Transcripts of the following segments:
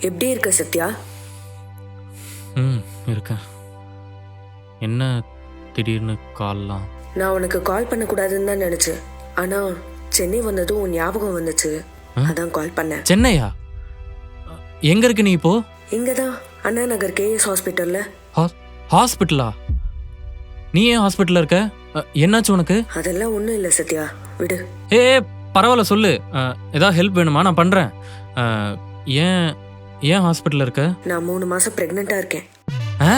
எப்படி இருக்க சத்யா? இருக்கேன். என்ன திடீர்னு கால்லாம்? நான் உனக்கு கால் பண்ணக்கூடாதுன்னு தான் நினைச்சேன். ஆனா சென்னை வந்ததும் உன் ஞாபகம் வந்துச்சு, அதான் கால் பண்ணேன். சென்னையா? எங்க இருக்கு நீ இப்போ? இங்கதான் அண்ணா நகர் கேஎஸ் ஹாஸ்பிட்டல்ல. ஹாஸ்பிட்டலா? நீ ஏன் ஹாஸ்பிட்டல்ல இருக்க? என்னாச்சு உனக்கு? அதெல்லாம் ஒண்ணும் இல்ல சத்யா, விடு. ஏ பரவாயில்ல, சொல்லு. ஏதாவது ஹெல்ப் வேணுமா? நான் பண்றேன். ஏன் ஏன் ஹாஸ்பிட்டல்ல இருக்க? நான் 3 மாசம் பிரெக்னெண்டா இருக்கேன். ஆ?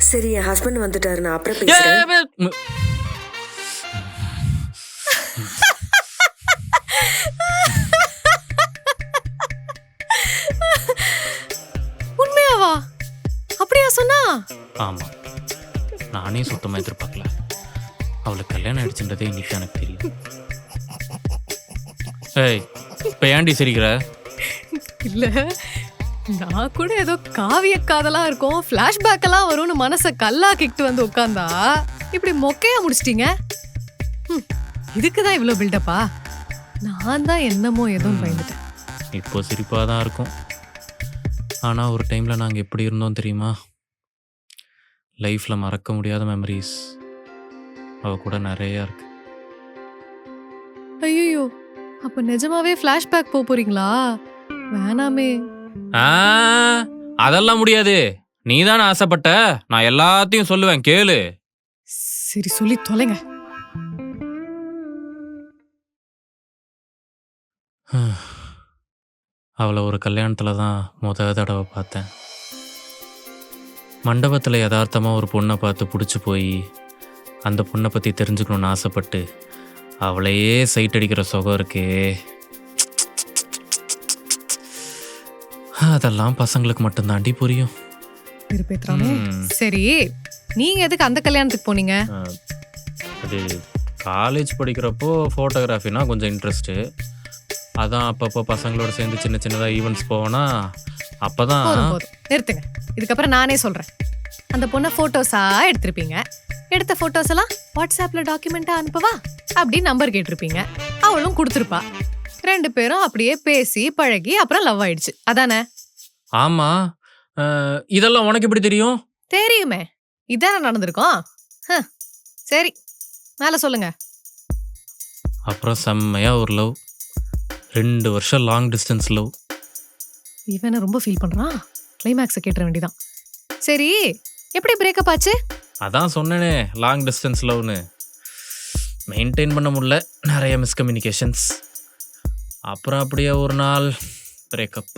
சரி, என் ஹஸ்பண்ட் வந்துட்டாரு, நான் அப்புறம் பேசுறேன். உண்மையாவா? அப்படியா சொன்னா? ஆமா, நானே சுத்தமா எதிர்பார்க்கல. அவளுக்கு கல்யாணம் ஆயிடுச்சுன்றதே இன்னைக்கு எனக்கு தெரியும். ஏய், இப்ப ஏன்டி சிரிக்கிற? இல்ல, நான் கூட ஏதோ காவிய காதலா இருக்கும், பிளாஷ்பேக் எல்லாம் வரும்னு மனசை கல்லாக்கிட்டு வந்து உட்கார்ந்தா இப்படி மொக்கையா முடிச்சிட்டீங்க. இதுக்குதான் இவ்வளவு பில்டப்பா? நான் தான் என்னமோ எதுவும் பயந்துட்டேன். இப்போ சிரிப்பா தான் இருக்கும். ஆனா ஒரு டைம்ல நாங்க எப்படி இருந்தோம் தெரியுமா? லைஃப்ல மறக்க முடியாத மெமரிஸ் அவ கூட நிறைய இருக்கு. ஐயோ, அப்ப நிஜமாவே பிளாஷ்பேக் போறீங்களா? வேணாமே. அதெல்லாம் முடியாது. நீ தானே ஆசைப்பட்ட. நான் எல்லாத்தையும் சொல்லுவேன், கேளு. சரி, சொல்லி தொலைங்க. அவளை ஒரு கல்யாணத்துல தான் முத தடவை பார்த்தேன். மண்டபத்தில் யதார்த்தமாக ஒரு பொண்ணை பார்த்து பிடிச்சி போய் அந்த பொண்ணை பற்றி தெரிஞ்சுக்கணுன்னு ஆசைப்பட்டு அவளையே சைட் அடிக்கிற சுகம் இருக்கே, அதெல்லாம் பசங்களுக்கு மட்டும்தாண்டி புரியும். சரி, நீங்க எதுக்கு அந்த கல்யாணத்துக்கு போனீங்க? அது காலேஜ் படிக்கிறப்போ ஃபோட்டோகிராஃபினா கொஞ்சம் இன்ட்ரெஸ்ட்டு. அதான் அப்பப்போ பசங்களோட சேர்ந்து சின்ன சின்னதாக ஈவெண்ட்ஸ் போவோன்னா அப்போதான். நிறுத்துங்க, இதுக்கப்புறம் நானே சொல்றேன். அந்த பொண்ணை போட்டோஸா எடுத்திருப்பீங்க. எடுத்த போட்டோஸ் எல்லாம் வாட்ஸ்அப்ல டாக்குமெண்டா அனுப்பவா அப்படி நம்பர் கேட்டிருப்பீங்க. அவளும் கொடுத்துருப்பா. 2 பேரும் அப்படியே பேசி பழகி அப்புறம் லவ் ஆயிடுச்சு, அதானே? ஆமா. இதெல்லாம் உனக்கு எப்படி தெரியும்? தெரியுமே, இதானே நடந்திருக்கோம். சரி, மேல சொல்லுங்க. அப்புறம் செம்மையா ஒரு லவ். 2 வருஷம் லாங் டிஸ்டன்ஸ் லவ். இவனை ரொம்ப ஃபீல் பண்றான். கிளைமேக்ஸை கேட்டுற வேண்டியதான். சரி, எப்படி பிரேக்கப் ஆச்சு? அதான் சொன்னேனே, லாங் டிஸ்டன்ஸ் லவ்னு. மெயின்டைன் பண்ண முடியல, நிறைய மிஸ்கம்யூனிகேஷன்ஸ். அப்புறம் அப்படியே ஒரு நாள் பிரேக்கப்.